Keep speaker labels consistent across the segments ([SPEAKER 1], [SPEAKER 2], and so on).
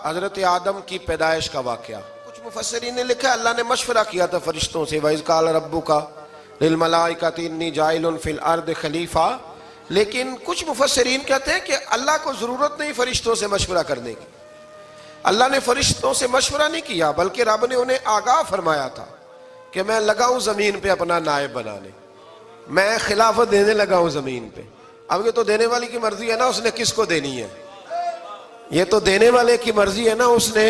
[SPEAKER 1] हजरत आदम की पैदाइश का वाक़या। कुछ मुफस्सिरीन ने लिखा अल्लाह ने मशवरा किया था फरिश्तों से, वइज़ क़ाल रब्बुका लिल मलाइकति इन्नी जाइलुन फिल अर्द खलीफा। लेकिन कुछ मुफस्सिरीन कहते हैं कि अल्लाह को जरूरत नहीं फरिश्तों से मशवरा करने की। अल्लाह ने फरिश्तों से मशवरा नहीं किया, बल्कि रब ने उन्हें आगाह फरमाया था कि मैं लगाऊं जमीन पे अपना नायब बनाने, मैं खिलाफत देने लगा हूं जमीन पे। अब ये तो देने वाले की मर्जी है ना, उसने किसको देनी है, ये तो देने वाले की मर्जी है ना उसने।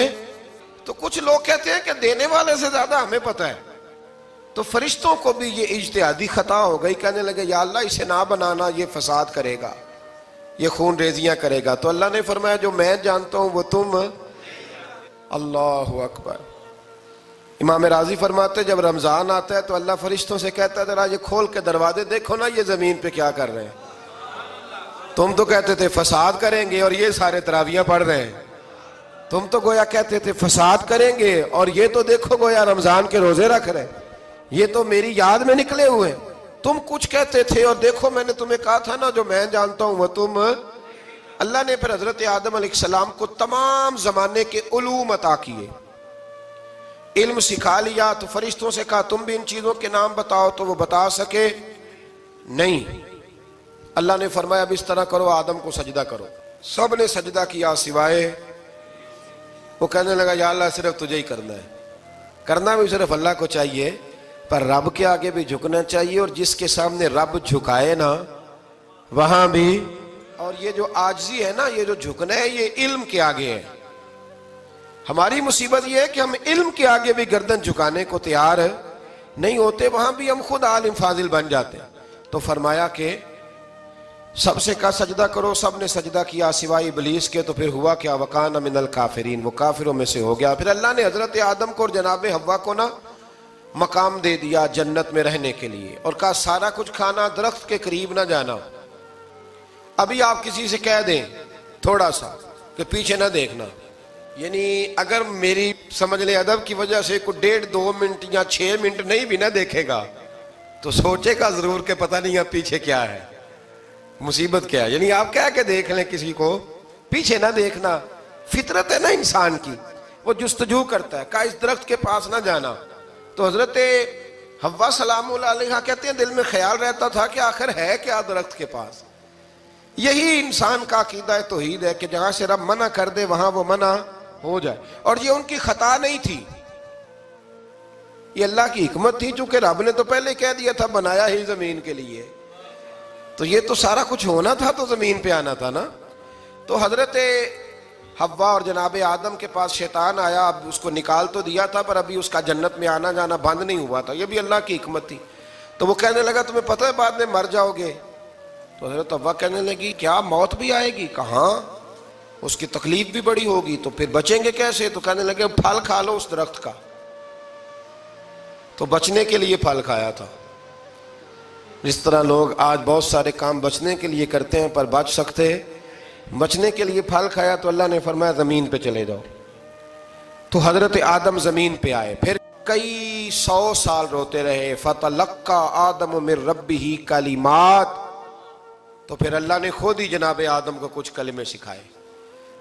[SPEAKER 1] तो कुछ लोग कहते हैं कि देने वाले से ज्यादा हमें पता है। तो फरिश्तों को भी ये इज्तिहादी खता हो गई, कहने लगे या अल्लाह इसे ना बनाना, ये फसाद करेगा, ये खून रेजियां करेगा। तो अल्लाह ने फरमाया जो मैं जानता हूं वो तुम। अल्लाहु अकबर। इमाम राजी फरमाते जब रमजान आता है तो अल्लाह फरिश्तों से कहता है जरा ये खोल के दरवाजे देखो ना, ये जमीन पे क्या कर रहे हैं। तुम तो कहते थे फसाद करेंगे और ये सारे तरावियां पढ़ रहे हैं। तुम तो गोया कहते थे फसाद करेंगे और ये तो देखो गोया रमजान के रोजे रख रहे हैं, ये तो मेरी याद में निकले हुए। तुम कुछ कहते थे और देखो मैंने तुम्हें कहा था ना जो मैं जानता हूं वो तुम। अल्लाह ने फिर हजरत आदम अलैहिस्सलाम को तमाम जमाने के उलूम अता किए, इल्म सिखा लिया। तो फरिश्तों से कहा तुम भी इन चीजों के नाम बताओ, तो वो बता सके नहीं। अल्लाह ने फरमाया अब इस तरह करो, आदम को सजदा करो। सब ने सजदा किया सिवाय, वो कहने लगा या अल्लाह सिर्फ तुझे ही करना है। करना भी सिर्फ अल्लाह को चाहिए, पर रब के आगे भी झुकना चाहिए, और जिसके सामने रब झुकाए ना वहां भी। और ये जो आजिज़ी है ना, ये जो झुकना है, ये इल्म के आगे है। हमारी मुसीबत ये है कि हम इल्म के आगे भी गर्दन झुकाने को तैयार नहीं होते, वहां भी हम खुद आलिम फाजिल बन जाते हैं। तो फरमाया कि सबसे का सजदा करो, सब ने सजदा किया सिवाय इबलीस के। तो फिर हुआ क्या, वकान मिनल काफिरीन, वो काफिरों में से हो गया। फिर अल्लाह ने हजरत आदम को और जनाब हव्वा को ना मकाम दे दिया जन्नत में रहने के लिए, और कहा सारा कुछ खाना, दरख्त के करीब ना जाना। अभी आप किसी से कह दें थोड़ा सा कि पीछे ना देखना, यानी अगर मेरी समझ ले अदब की वजह से कोई 1.5-2 मिनट या 6 मिनट नहीं भी ना देखेगा तो सोचेगा जरूर के पता नहीं अब पीछे क्या है, मुसीबत क्या है। यानी आप कह के देख लें किसी को, पीछे ना देखना। फितरत है ना इंसान की, वो जुस्तजू करता है, कहा इस दरख्त के पास ना जाना। तो हजरत हव्वा सलाम अलैहा कहते हैं दिल में ख्याल रहता था कि आखिर है क्या दरख्त के पास। यही इंसान का अकीदा है, तौहीद है कि जहां से रब मना कर दे वहां वो मना हो जाए। और ये उनकी खता नहीं थी, ये अल्लाह की हिकमत थी, चूंकि रब ने तो पहले कह दिया था बनाया ही जमीन के लिए, तो ये तो सारा कुछ होना था, तो जमीन पे आना था ना। तो हजरत हव्वा और जनाब आदम के पास शैतान आया, अब उसको निकाल तो दिया था पर अभी उसका जन्नत में आना जाना बंद नहीं हुआ था, ये भी अल्लाह की हिकमत थी। तो वो कहने लगा तुम्हें पता है बाद में मर जाओगे। तो हजरत हव्वा कहने लगी क्या मौत भी आएगी, कहाँ, उसकी तकलीफ भी बड़ी होगी, तो फिर बचेंगे कैसे। तो कहने लगे फल खा लो उस दरख्त का। तो बचने के लिए फल खाया था। जिस तरह लोग आज बहुत सारे काम बचने के लिए करते हैं पर बच सकते, बचने के लिए फल खाया। तो अल्लाह ने फरमाया जमीन पे चले जाओ। तो हजरत आदम जमीन पे आए, फिर कई 100 साल रोते रहे। फतलक्का आदम मिर रब्बिही कलिमात, तो फिर अल्लाह ने खुद ही जनाब आदम को कुछ कलमे सिखाए।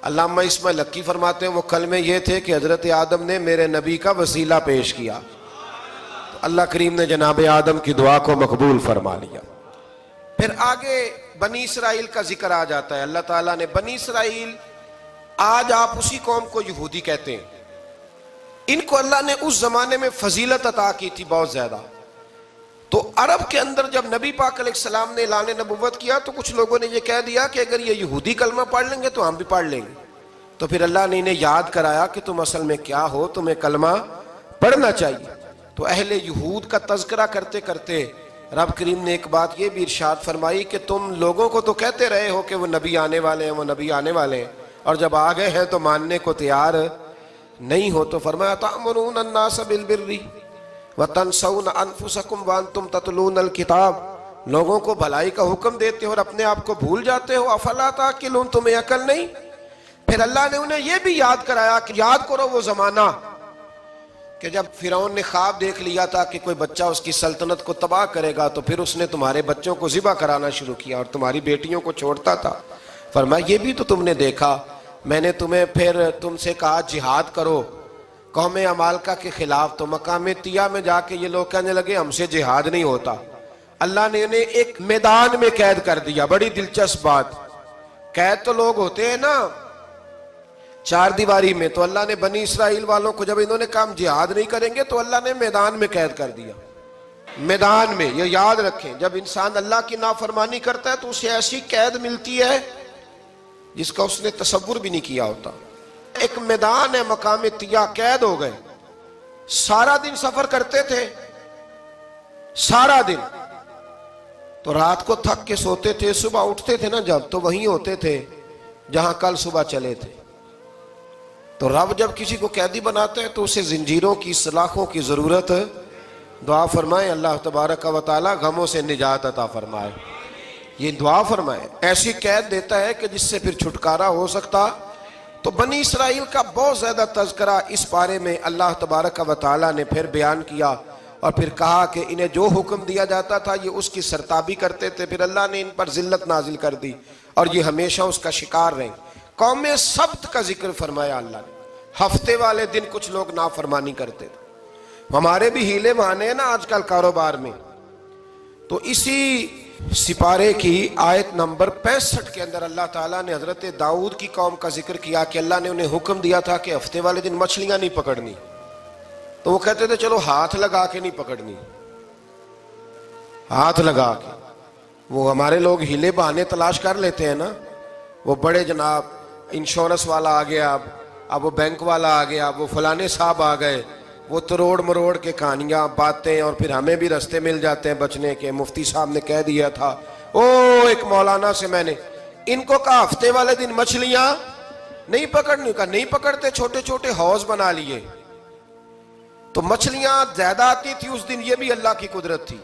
[SPEAKER 1] अल्लामा इस्माइल हक्की फरमाते हैं वो कलमे ये थे कि हजरत आदम ने मेरे नबी का वसीला पेश किया, तो अल्लाह करीम ने जनाब आदम की दुआ को मकबूल फरमा लिया। फिर आगे बनी इसराइल का जिक्र आ जाता है। अल्लाह ताला ने बनी इसराइल, आज आप उसी कौम को यहूदी कहते हैं, इनको अल्लाह ने उस जमाने में फजीलत अता की थी बहुत ज्यादा। तो अरब के अंदर जब नबी पाक अलैहिस्सलाम ने ऐलान नबुव्वत किया तो कुछ लोगों ने यह कह दिया कि अगर ये यहूदी कलमा पढ़ लेंगे तो हम भी पढ़ लेंगे। तो फिर अल्लाह ने इन्हें याद कराया कि तुम असल में क्या हो, तुम्हें कलमा पढ़ना चाहिए। तो अहले यहूद का तज़किरा करते करते रब करीम ने एक बात ये भी इरशाद फरमाई कि तुम लोगों को तो कहते रहे हो कि वो नबी आने वाले हैं, वो नबी आने वाले हैं, और जब आ गए हैं तो मानने को तैयार नहीं हो। तो फरमाया तामुरून अन्नास बिल बिर्रि व तनसौना अनफुसकुम व अंतुम ततलूनल किताब, लोगों को भलाई का हुक्म देते हो और अपने आप को भूल जाते हो। अफला ताकिलून, तुम्हें अकल नहीं। फिर अल्लाह ने उन्हें यह भी याद कराया कि याद करो वो जमाना कि जब फिरौन ने ख्वाब देख लिया था कि कोई बच्चा उसकी सल्तनत को तबाह करेगा, तो फिर उसने तुम्हारे बच्चों को ज़िबा कराना शुरू किया और तुम्हारी बेटियों को छोड़ता था। फरमाया ये भी तो तुमने देखा। मैंने तुम्हें फिर तुमसे कहा जिहाद करो कौम अमालका के खिलाफ, तो मकाम तिया में जाके ये लोग कहने लगे हमसे जिहाद नहीं होता। अल्लाह ने इन्हें एक मैदान में कैद कर दिया। बड़ी दिलचस्प बात, कैद तो लोग होते हैं ना चार दीवारी में, तो अल्लाह ने बनी इसराइल वालों को जब इन्होंने कहा जिहाद नहीं करेंगे तो अल्लाह ने मैदान में कैद कर दिया। मैदान में, ये याद रखें, जब इंसान अल्लाह की नाफरमानी करता है तो उसे ऐसी कैद मिलती है जिसका उसने तसव्वुर भी नहीं किया होता। एक मैदान है मकाम तिया, कैद हो गए। सारा दिन सफर करते थे, सारा दिन, तो रात को थक के सोते थे, सुबह उठते थे ना जब, तो वहीं होते थे जहां कल सुबह चले थे। तो रब जब किसी को कैदी बनाते हैं तो उसे जंजीरों की, सलाखों की जरूरत, दुआ फरमाए अल्लाह तबारक व तआला गमों से निजात अता फरमाए। ये दुआ फरमाए, ऐसी कैद देता है कि जिससे फिर छुटकारा हो सकता। तो बनी इसराइल का बहुत ज्यादा तज़किरा इस बारे में अल्लाह तबारक व तआला ने फिर बयान किया और फिर कहा कि इन्हें जो हुक्म दिया जाता था ये उसकी सरताबी करते थे। फिर अल्लाह ने इन पर जिल्लत नाजिल कर दी और ये हमेशा उसका शिकार रहे। कौम सब्त का जिक्र फरमाया अल्लाह ने। हफ्ते वाले दिन कुछ लोग नाफरमानी करते थे। हमारे भी हीले बहाने हैं ना आजकल कारोबार में। तो इसी सिपारे की आयत नंबर 65 के अंदर अल्लाह ताला ने हजरत दाऊद की कौम का जिक्र किया कि अल्लाह ने उन्हें हुक्म दिया था कि हफ्ते वाले दिन मछलियां नहीं पकड़नी। तो वो कहते थे चलो हाथ लगा के नहीं पकड़नी, हाथ लगा के। वो हमारे लोग हीले बहाने तलाश कर लेते हैं ना। वो बड़े जनाब इंश्योरेंस वाला आ गया, अब वो बैंक वाला आ गया, वो फलाने साहब आ गए, वो तरोड़ मरोड़ के कहानियां बातें, और फिर हमें भी रास्ते मिल जाते हैं बचने के। मुफ्ती साहब ने कह दिया था, ओ एक मौलाना से मैंने इनको कहा हफ्ते वाले दिन मछलियां नहीं पकड़नी, का नहीं पकड़ते, छोटे छोटे हौज बना लिए। तो मछलियां ज्यादा आती थी उस दिन, ये भी अल्लाह की कुदरत थी।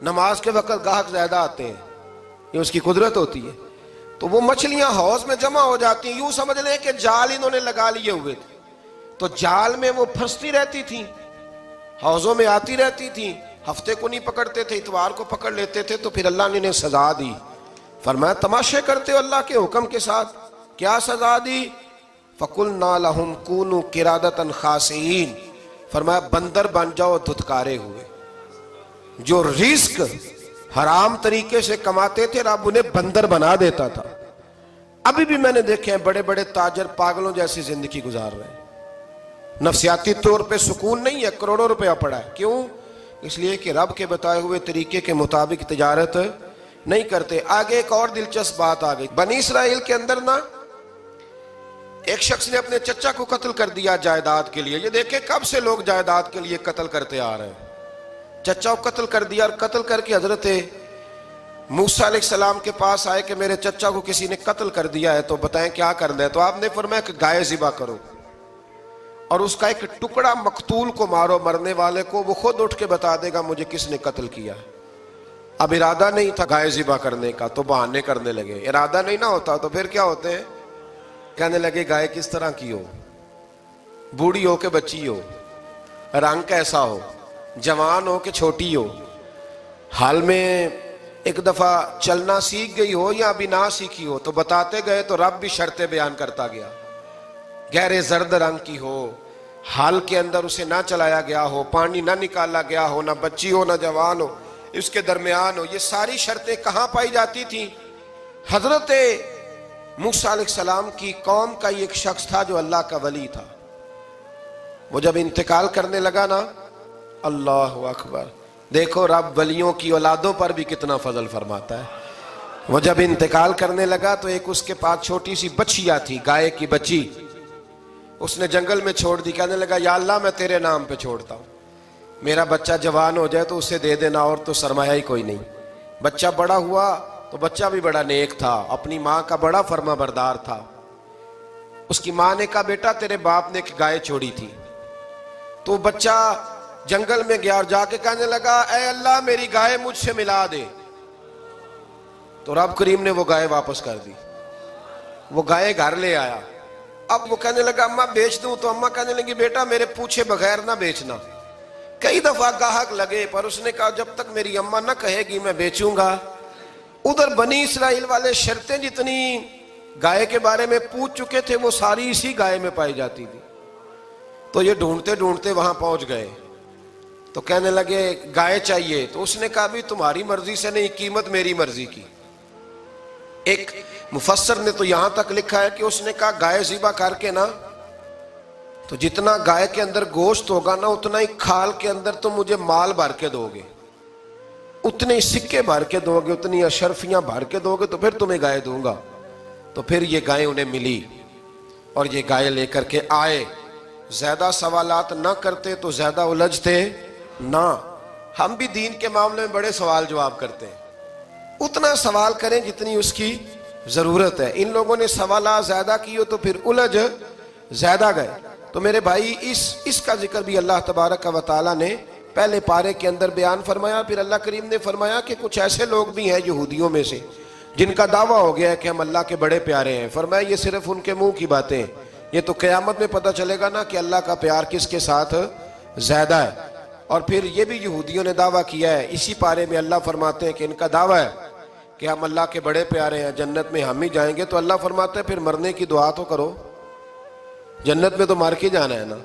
[SPEAKER 1] नमाज के वक्त गाहक ज्यादा आते हैं, ये उसकी कुदरत होती है। तो वो मछलियां हौज में जमा हो जाती हैं। यूं समझ लें कि जाल इन्होंने लगा लिए हुए थे, तो जाल में वो फंसती रहती थी, हौजों में आती रहती थी। हफ्ते को नहीं पकड़ते थे, इतवार को पकड़ लेते थे। तो फिर अल्लाह ने इन्हें सजा दी। फरमाया तमाशे करते हो अल्लाह के हुक्म के साथ। क्या सजा दी? फकुलना लहुम कूनू किरादतन खासीन, फरमाया बंदर बन जाओ धुतकारे हुए। जो रिस्क हराम तरीके से कमाते थे रब उन्हें बंदर बना देता था। अभी भी मैंने देखे हैं बड़े बड़े ताजर पागलों जैसी जिंदगी गुजार रहे हैं। नफसियाती तौर पे सुकून नहीं है, करोड़ों रुपया पड़ा है। क्यों? इसलिए कि रब के बताए हुए तरीके के मुताबिक तिजारत नहीं करते। आगे एक और दिलचस्प बात आ गई। बनी इसराइल के अंदर ना एक शख्स ने अपने चचा को कत्ल कर दिया जायदाद के लिए। ये देखे कब से लोग जायदाद के लिए कत्ल करते आ रहे हैं। चचा को कत्ल कर दिया और कत्ल करके हजरत मूसा अलैहिस्सलाम के पास आए कि मेरे चचा को किसी ने कत्ल कर दिया है, तो बताएं क्या करना है। तो आपने फरमाया कि गाय ज़िबा करो और उसका एक टुकड़ा मकतूल को मारो, मरने वाले को। वो खुद उठ के बता देगा मुझे किसने कत्ल किया। अब इरादा नहीं था गाय ज़िबा करने का, तो बहाने करने लगे। इरादा नहीं ना होता तो फिर क्या होते हैं, कहने लगे गाय किस तरह की हो, बूढ़ी हो के बच्ची हो, रंग कैसा हो, जवान हो के छोटी हो, हाल में एक दफा चलना सीख गई हो या अभी ना सीखी हो। तो बताते गए तो रब भी शर्तें बयान करता गया। गहरे जर्द रंग की हो, हाल के अंदर उसे ना चलाया गया हो, पानी ना निकाला गया हो, ना बच्ची हो ना जवान हो, इसके दरमियान हो। ये सारी शर्तें कहां पाई जाती थी? हजरत मूसा अलैहिस्सलाम की कौम का एक शख्स था जो अल्लाह का वली था। वो जब इंतकाल करने लगा ना, अल्लाह अकबर, देखो रब वलियों की औलादों पर भी कितना फजल फरमाता है। वो जब इंतकाल करने लगा तो एक उसके पास छोटी सी बच्चिया थी, गाय की बच्ची, उसने जंगल में छोड़ दी। कहने लगा या अल्लाह मैं तेरे नाम पे छोड़ता हूं, मेरा बच्चा जवान हो जाए तो उसे दे देना, और तो सरमाया ही कोई नहीं। बच्चा बड़ा हुआ तो बच्चा भी बड़ा नेक था, अपनी माँ का बड़ा फर्मा बरदार था। उसकी माँ ने कहा बेटा तेरे बाप ने एक गाय छोड़ी थी। तो बच्चा जंगल में गया और जाके कहने लगा ऐ अल्लाह मेरी गाय मुझसे मिला दे। तो रब करीम ने वो गाय वापस कर दी। वो गाय घर ले आया। अब वो कहने लगा अम्मा बेच दूं। तो अम्मा कहने लगी बेटा मेरे पूछे बगैर ना बेचना। कई दफा गाहक लगे पर उसने कहा जब तक मेरी अम्मा ना कहेगी मैं बेचूंगा। उधर बनी इसराइल वाले शर्तें जितनी गाय के बारे में पूछ चुके थे, वो सारी इसी गाय में पाई जाती थी। तो ये ढूंढते ढूंढते वहां पहुंच गए, तो कहने लगे गाय चाहिए। तो उसने कहा भी तुम्हारी मर्जी से नहीं, कीमत मेरी मर्जी की। एक मुफस्सर ने तो यहां तक लिखा है कि उसने कहा गाय ज़िबा करके ना, तो जितना गाय के अंदर गोश्त होगा ना, उतना ही खाल के अंदर तुम मुझे माल भर के दोगे, उतने ही सिक्के भर के दोगे, उतनी अशरफियां भर के दोगे, तो फिर तुम्हें गाय दूंगा। तो फिर ये गाय उन्हें मिली और ये गाय लेकर के आए। ज्यादा सवालात ना करते तो ज्यादा उलझते ना। हम भी दीन के मामले में बड़े सवाल जवाब करते हैं, उतना सवाल करें जितनी उसकी जरूरत है। इन लोगों ने सवाल ज्यादा किए तो फिर उलझ ज्यादा गए। तो मेरे भाई इसका जिक्र भी अल्लाह तबारक व तआला ने पहले पारे के अंदर बयान फरमाया। फिर अल्लाह करीम ने फरमाया कि कुछ ऐसे लोग भी हैं यहूदियों में से जिनका दावा हो गया है कि हम अल्लाह के बड़े प्यारे हैं। फरमाया ये सिर्फ उनके मुंह की बातें, ये तो क़यामत में पता चलेगा ना कि अल्लाह का प्यार किसके साथ ज्यादा है। और फिर ये भी यहूदियों ने दावा किया है, इसी पारे में अल्लाह फरमाते हैं कि इनका दावा है कि हम अल्लाह के बड़े प्यारे हैं, जन्नत में हम ही जाएंगे। तो अल्लाह फरमाते हैं फिर मरने की दुआ तो करो, जन्नत में तो मार के जाना है ना।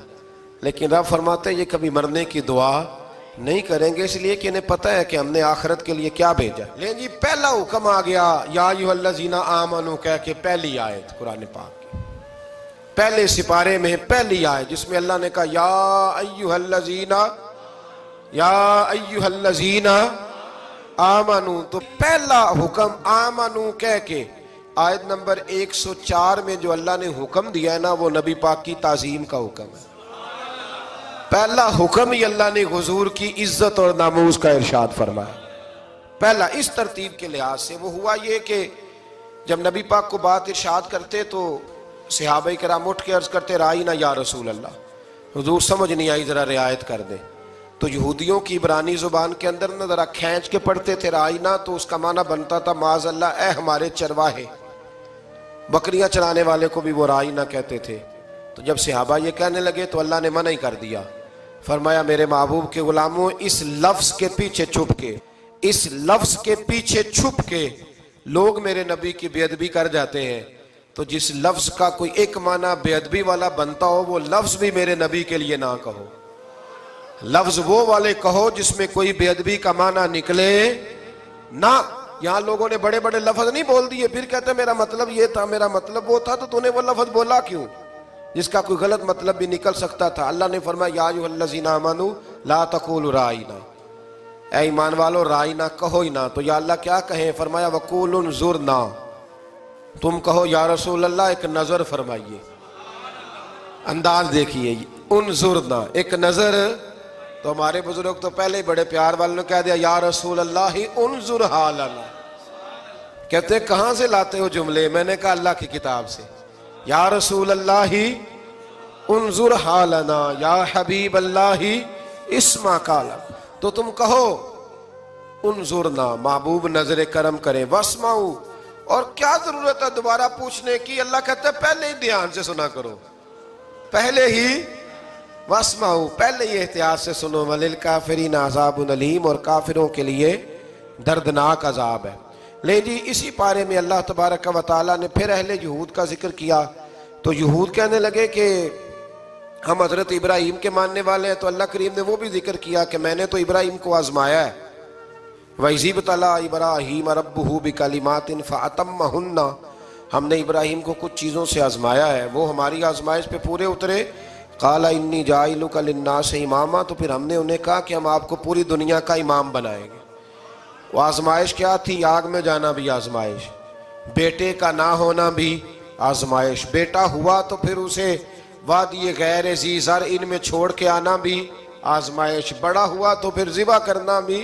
[SPEAKER 1] लेकिन रब फरमाते हैं ये कभी मरने की दुआ नहीं करेंगे, इसलिए कि इन्हें पता है कि हमने आखिरत के लिए क्या भेजा। लेकिन जी पहला हुक्म आ गया, या अय्युहल्लज़ीना आमनू कह के पहली आयत कुरान पाक की पहले सिपारे में पहली आयत, जिसमें अल्लाह ने कहा या अय्युहल्लज़ीना आमनू। तो पहला हुक्म आमनू कह के आयत नंबर 104 में जो अल्लाह ने हुक्म दिया है ना, वो नबी पाक की ताजीम का हुक्म है। पहला हुक्म ही अल्लाह ने हुजूर की इज्जत और नामूस का इरशाद फरमाया। पहला इस तरतीब के लिहाज से वो हुआ ये कि जब नबी पाक को बात इरशाद करते तो सहाबाए किराम उठ के अर्ज करते राई ना या रसूल अल्लाह, हुजूर समझ नहीं आई, जरा रियायत कर दे। तो यहूदियों की इब्रानी जुबान के अंदर ना जरा खींच के पढ़ते थे राई ना, तो उसका माना बनता था माज अल्लाह ए हमारे चरवाहे। बकरियां चराने वाले को भी वो राई ना कहते थे। तो जब सहाबा ये कहने लगे तो अल्लाह ने मना ही कर दिया। फरमाया मेरे महबूब के गुलामों, इस लफ्ज के पीछे छुप के, इस लफ्ज के पीछे छुप के लोग मेरे नबी की बेअदबी कर जाते हैं। तो जिस लफ्ज का कोई एक माना बेअदबी वाला बनता हो, वो लफ्ज भी मेरे नबी के लिए ना कहो। लफ्ज वो वाले कहो जिसमें कोई बेअदबी का माना निकले ना। यहां लोगों ने बड़े बड़े लफ्ज नहीं बोल दिए, फिर कहते मेरा मतलब ये था, मेरा मतलब वो था, तो तूने वो लफ्ज बोला क्यों जिसका कोई गलत मतलब भी निकल सकता था। अल्लाह ने फरमाया या अय्युहल्लज़ीना आमनू ला तक़ूलू राइना, ऐ ईमान वालो राइना कहो ही ना। तो या अल्लाह क्या कहें? फरमाया वक़ूलू उन्ज़ुरना, तुम कहो या रसूल अल्लाह एक नजर फरमाइए। अंदाज देखिए, उन्ज़ुरना एक नजर। तो हमारे बुजुर्ग तो पहले ही बड़े प्यार वालों ने कह दिया या रसूल अल्लाह ही उन्ज़ुर हालना। कहते कहां से लाते हो जुमले? मैंने कहा अल्लाह की किताब से। या रसूल अल्लाह ही उन्ज़ुर हालना, या हबीब अल्लाह ही इस्मा काला। तो तुम कहो उन्ज़ुरना, महबूब नजर करम करे, वस्माऊ, और क्या जरूरत है दोबारा पूछने की? अल्लाह कहता है पहले ही ध्यान से सुना करो, पहले ही वस्माऊ, पहले ही एहतियात से सुनो। वलिल काफिरीन अज़ाबुन अलीम, और काफिरों के लिए दर्दनाक अजाब है। ले जी इसी पारे में अल्लाह तबारक व तआला ने फिर अहले यहूद का जिक्र किया। तो यहूद कहने लगे कि हम हजरत इब्राहिम के मानने वाले हैं। तो अल्लाह करीम ने वो भी जिक्र किया कि मैंने तो इब्राहिम को आजमाया है। वइज़ इब्तला इब्राहीम रब्बुहु बिकलिमातिन फ़अतम्महुन्ना, हमने इब्राहिम को कुछ चीज़ों से आजमाया है, वो हमारी आजमाइश पे पूरे उतरे। क़ाला इन्नी जाइलुका लिन्नासि इमामा, तो फिर हमने उन्हें कहा कि हम आपको पूरी दुनिया का इमाम बनाएंगे। वो आजमाइश क्या थी? आग में जाना भी आजमाइश, बेटे का ना होना भी आजमाइश, बेटा हुआ तो फिर उसे वादी गैर ज़ी ज़र इनमें छोड़ के आना भी आजमाइश, बड़ा हुआ तो फिर ज़िबा करना भी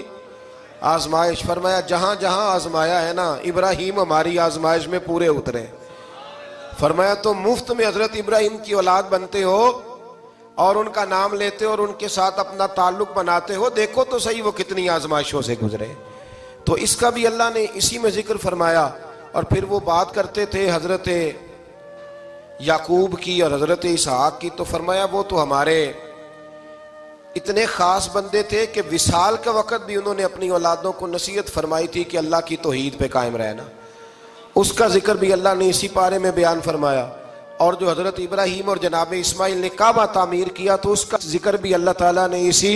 [SPEAKER 1] आजमाइश। फरमाया जहां जहां आजमाया है ना, इब्राहिम हमारी आजमाइश में पूरे उतरे। फरमाया तो मुफ्त में हजरत इब्राहिम की औलाद बनते हो और उनका नाम लेते हो और उनके साथ अपना ताल्लुक बनाते हो, देखो तो सही वो कितनी आजमाइशों से गुजरे। तो इसका भी अल्लाह ने इसी में जिक्र फरमाया। और फिर वो बात करते थे हजरत याकूब की और हजरत इसहाक की। तो फरमाया वो तो हमारे इतने खास बंदे थे कि विसाल के वक़्त भी उन्होंने अपनी औलादों को नसीहत फरमाई थी कि अल्लाह की तौहीद पे कायम रहना। उसका जिक्र भी अल्लाह ने इसी पारे में बयान फरमाया। और जो हज़रत इब्राहीम और जनाब इस्माइल ने काबा तामीर किया तो उसका जिक्र भी अल्लाह ताला ने इसी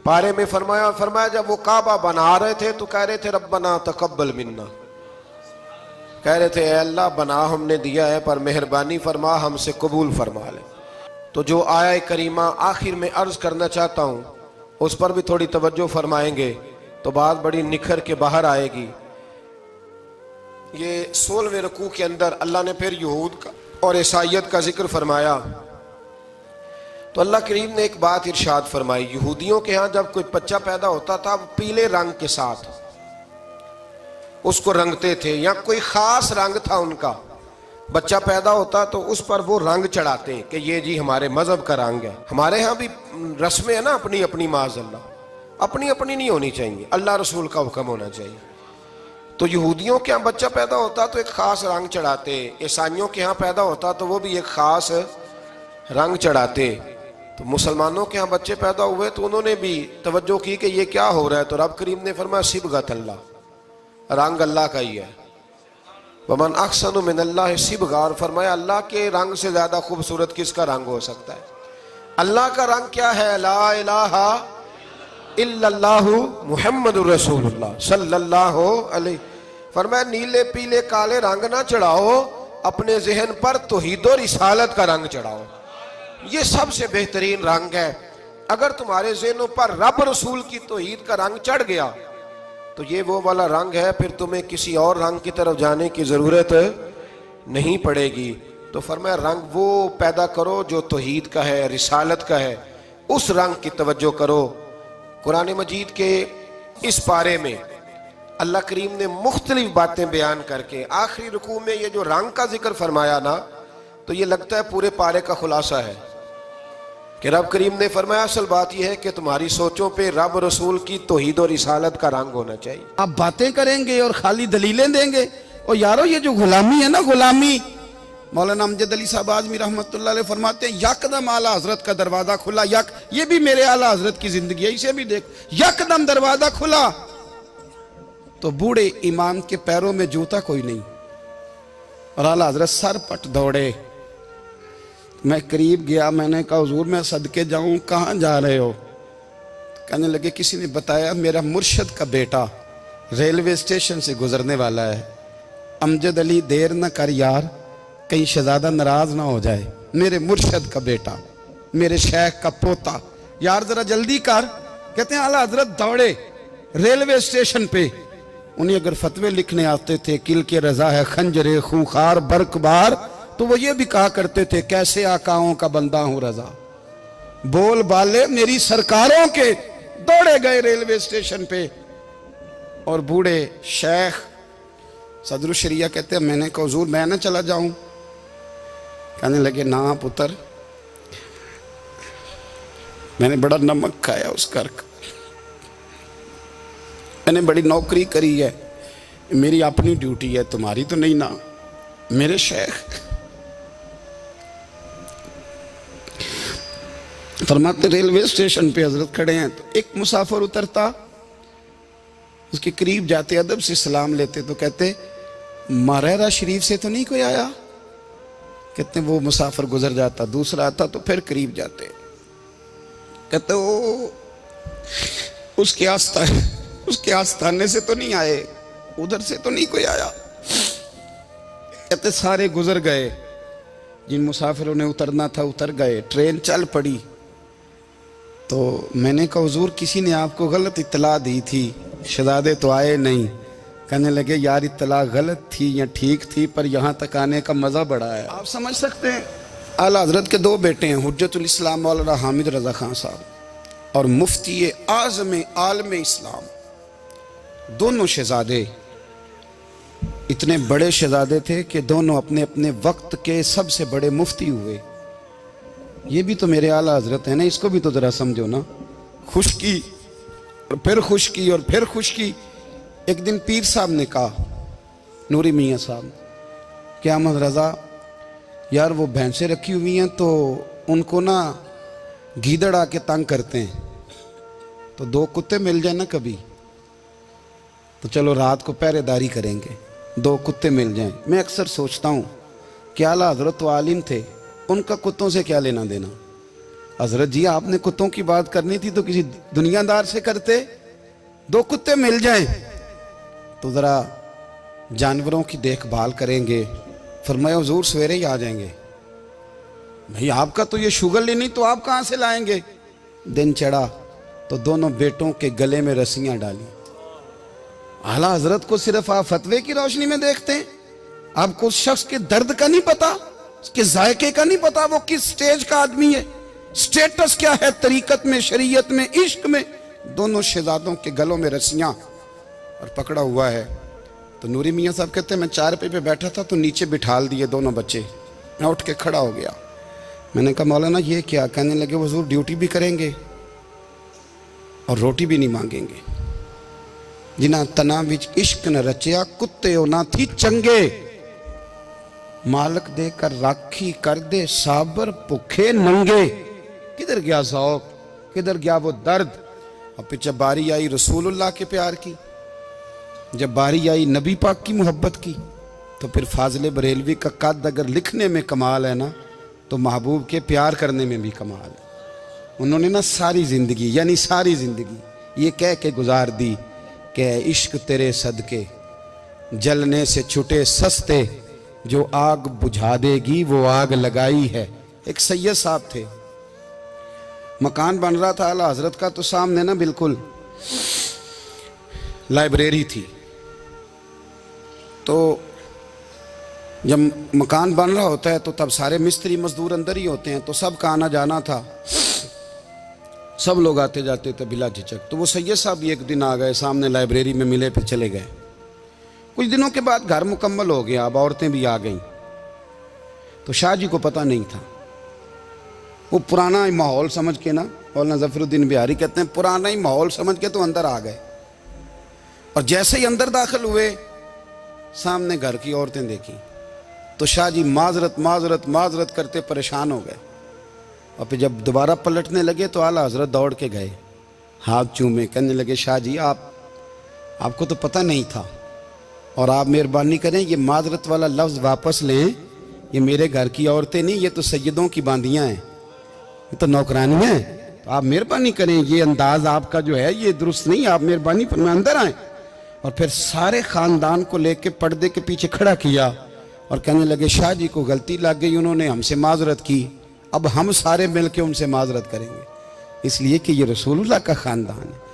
[SPEAKER 1] पारे में फरमाया। फरमाया जब वो काबा बना रहे थे तो कह रहे थे रब्बना तकब्बल मिन्ना, कह रहे थे ऐ अल्लाह बना हमने दिया है पर मेहरबानी फरमा हमसे कबूल फरमा ले। तो जो आया करीमा आखिर में अर्ज करना चाहता हूँ उस पर भी थोड़ी तवज्जो फरमाएंगे तो बात बड़ी निखर के बाहर आएगी। ये 16वें रुकू के अंदर अल्लाह ने फिर यहूद का और ईसाईयत का जिक्र फरमाया। तो अल्लाह करीम ने एक बात इरशाद फरमाई, यहूदियों के यहाँ जब कोई बच्चा पैदा होता था वो पीले रंग के साथ उसको रंगते थे, या कोई खास रंग था उनका, बच्चा पैदा होता तो उस पर वो रंग चढ़ाते कि ये जी हमारे मजहब का रंग है। हमारे यहाँ भी रस्में है ना अपनी अपनी, माज़अल्लाह अपनी अपनी नहीं होनी चाहिए, अल्लाह रसूल का हुक्म होना चाहिए। तो यहूदियों के यहाँ बच्चा पैदा होता तो एक खास रंग चढ़ाते, ईसाइयों के यहाँ पैदा होता तो वो भी एक खास रंग चढ़ाते। तो मुसलमानों के यहाँ बच्चे पैदा हुए तो उन्होंने भी तवज्जो की कि ये क्या हो रहा है। तो रब करीम ने फरमाया सिबगत अल्लाह, रंग अल्लाह का ही है। वमन अहसनु मिनल्लाहि सिबगा, और फरमाया अल्लाह के रंग से ज्यादा खूबसूरत किसका रंग हो सकता है। अल्लाह का रंग क्या है? ला इलाहा इल्लल्लाहु मुहम्मदुर रसूलुल्लाह सल्लल्लाहु अलैहि। फरमाया नीले पीले काले रंग ना चढ़ाओ, अपने जहन पर तौहीद और रिसालत का रंग चढ़ाओ, ये सबसे बेहतरीन रंग है। अगर तुम्हारे जहनों पर रब रसूल की तौहीद का रंग चढ़ गया तो ये वो वाला रंग है, फिर तुम्हें किसी और रंग की तरफ जाने की जरूरत नहीं पड़ेगी। तो फरमाया रंग वो पैदा करो जो तौहीद का है, रिसालत का है, उस रंग की तवज्जो करो। कुरान मजीद के इस पारे में अल्लाह करीम ने मुख्तलिफ बातें बयान करके आखिरी रुकू में ये जो रंग का जिक्र फरमाया ना, तो ये लगता है पूरे पारे का खुलासा है कि रब करीम ने फरमाया असल बात यह है कि तुम्हारी सोचों पे रब रसूल की तौहीद और रिसालत का रंग होना चाहिए।
[SPEAKER 2] आप बातें करेंगे और खाली दलीलें देंगे। और यारो ये जो गुलामी है ना, गुलामी, मौलाना अमजद अली साहब आजमी रहमतुल्लाह अलैह फरमाते हैं यकदम आला हजरत का दरवाजा खुला। ये भी मेरे आला हजरत की जिंदगी है, इसे भी देख, यकदम दरवाजा खुला तो बूढ़े इमाम के पैरों में जूता कोई नहीं और आला हजरत सर पट दौड़े। मैं करीब गया, मैंने कहा हुजूर मैं सदके जाऊं, कहाँ जा रहे हो? कहने लगे किसी ने बताया मेरा मुर्शद का बेटा रेलवे स्टेशन से गुजरने वाला है। अमजद अली देर न कर यार, कहीं शहजादा नाराज ना हो जाए, मेरे मुर्शद का बेटा, मेरे शेख का पोता, यार जरा जल्दी कर। कहते हैं आला हजरत दौड़े रेलवे स्टेशन पे। उन्हें अगर फतवे लिखने आते थे किल के रजा है खंजरे खूंखार बरकबार, तो वो ये भी कहा करते थे कैसे आकाओं का बंदा हूं रजा, बोल बाले मेरी सरकारों के। दौड़े गए रेलवे स्टेशन पे और बूढ़े शेख सदरुल शरिया कहते हैं मैंने कहा हुजूर मैं ना चला जाऊं? कहने लगे ना पुत्र, मैंने बड़ा नमक खाया उस घर का, मैंने बड़ी नौकरी करी है, मेरी अपनी ड्यूटी है, तुम्हारी तो नहीं ना। मेरे शेख फरमाते रेलवे स्टेशन पे हजरत खड़े हैं तो एक मुसाफिर उतरता, उसके करीब जाते अदब से सलाम लेते तो कहते मारेरा शरीफ से तो नहीं कोई आया? कहते वो मुसाफिर गुजर जाता, दूसरा आता तो फिर करीब जाते, कहते वो उसके आस्थाने से तो नहीं आए, उधर से तो नहीं कोई आया। कहते सारे गुजर गए, जिन मुसाफिरों ने उतरना था उतर गए, ट्रेन चल पड़ी। तो मैंने कहा हुजूर किसी ने आपको गलत इत्तला दी थी, शहजादे तो आए नहीं। कहने लगे यार इत्तला गलत थी या ठीक थी, पर यहाँ तक आने का मज़ा बड़ा है। आप समझ सकते हैं आला हजरत के दो बेटे हैं, हुज्जतुल इस्लाम मौलाना हामिद रजा खान साहब और मुफ्ती आज़म आलम इस्लाम, दोनों शहजादे इतने बड़े शहजादे थे कि दोनों अपने अपने वक्त के सबसे बड़े मुफ्ती हुए। ये भी तो मेरे आला हजरत है ना, इसको भी तो जरा समझो ना। खुशकी और फिर खुशकी और फिर खुशकी। एक दिन पीर साहब ने कहा, नूरी मियाँ साहब, कि अहमद रजा यार वो भैंसें रखी हुई हैं तो उनको ना गीदड़ आके तंग करते हैं, तो दो कुत्ते मिल जाए ना कभी, तो चलो रात को पहरेदारी करेंगे। दो कुत्ते मिल जाएं। मैं अक्सर सोचता हूँ कि आला हजरत तो आलिम थे, उनका कुत्तों से क्या लेना देना। हजरत जी आपने कुत्तों की बात करनी थी तो किसी दुनियादार से करते। दो कुत्ते मिल जाएं तो ज़रा जानवरों की देखभाल करेंगे। फरमाया हुजूर सवेरे ही आ जाएंगे। भाई आपका तो ये शुगर नहीं, तो आप कहाँ से लाएंगे। दिन चढ़ा तो दोनों बेटों के गले में रस्सियां डाली। आला हजरत को सिर्फ आप फतवे की रोशनी में देखते हैं, आपको उस शख्स के दर्द का नहीं पता, उसके जायके का नहीं पता, वो किस स्टेज का आदमी है, स्टेटस क्या है तरीकत में, शरीयत में, इश्क में। दोनों शहजादों के गलों में रस्सियां और पकड़ा हुआ है। तो नूरी मियाँ साहब कहते हैं मैं चारपाई पे बैठा था तो नीचे बिठाल दिए दोनों बच्चे। मैं उठ के खड़ा हो गया। मैंने कहा मौलाना ये क्या। कहने लगे हुजूर ड्यूटी भी करेंगे और रोटी भी नहीं मांगेंगे। जिन्ना तना विच इश्क न रचिया कुत्ते हो ना थी चंगे, मालक देकर राखी कर दे साबर भुखे नंगे। किधर गया शौक, किधर गया वो दर्द। और फिर जब बारी आई रसूलुल्लाह के प्यार की, जब बारी आई नबी पाक की मोहब्बत की, तो फिर फाजिल बरेलवी का कद अगर लिखने में कमाल है ना, तो महबूब के प्यार करने में भी कमाल है। उन्होंने ना सारी ज़िंदगी, यानी सारी ज़िंदगी ये कह के गुजार दी कि इश्क तेरे सदके जलने से छुटे सस्ते, जो आग बुझा देगी वो आग लगाई है। एक सैयद साहब थे, मकान बन रहा था आला हजरत का, तो सामने ना बिल्कुल लाइब्रेरी थी। तो जब मकान बन रहा होता है तो तब सारे मिस्त्री मजदूर अंदर ही होते हैं, तो सब का आना जाना था, सब लोग आते जाते थे बिला झिझक। तो वो सैयद साहब भी एक दिन आ गए, सामने लाइब्रेरी में मिले, फिर चले गए। कुछ दिनों के बाद घर मुकम्मल हो गया, अब औरतें भी आ गईं। तो शाह जी को पता नहीं था। वो पुराना माहौल समझ के ना, मौलाना ज़फ़रुद्दीन बिहारी कहते हैं पुराना ही माहौल समझ के तो अंदर आ गए। और जैसे ही अंदर दाखिल हुए, सामने घर की औरतें देखी तो शाह जी माजरत माजरत माजरत करते परेशान हो गए। और फिर जब दोबारा पलटने लगे तो आला हजरत दौड़ के गए, हाथ चूमे, कहने लगे शाह जी आपको तो पता नहीं था, और आप मेहरबानी करें ये माजरत वाला लफ्ज़ वापस लें। ये मेरे घर की औरतें नहीं, ये तो सैयदों की बांदियाँ हैं, ये तो नौकरानियाँ हैं। तो आप मेहरबानी करें, ये अंदाज आपका जो है ये दुरुस्त नहीं, आप मेहरबानी फरमाएं अंदर आएँ। और फिर सारे ख़ानदान को लेके पर्दे के पीछे खड़ा किया और कहने लगे शाह जी को गलती लग गई, उन्होंने हमसे माजरत की, अब हम सारे मिल के उनसे माजरत करेंगे, इसलिए कि ये रसूलुल्लाह का ख़ानदान है।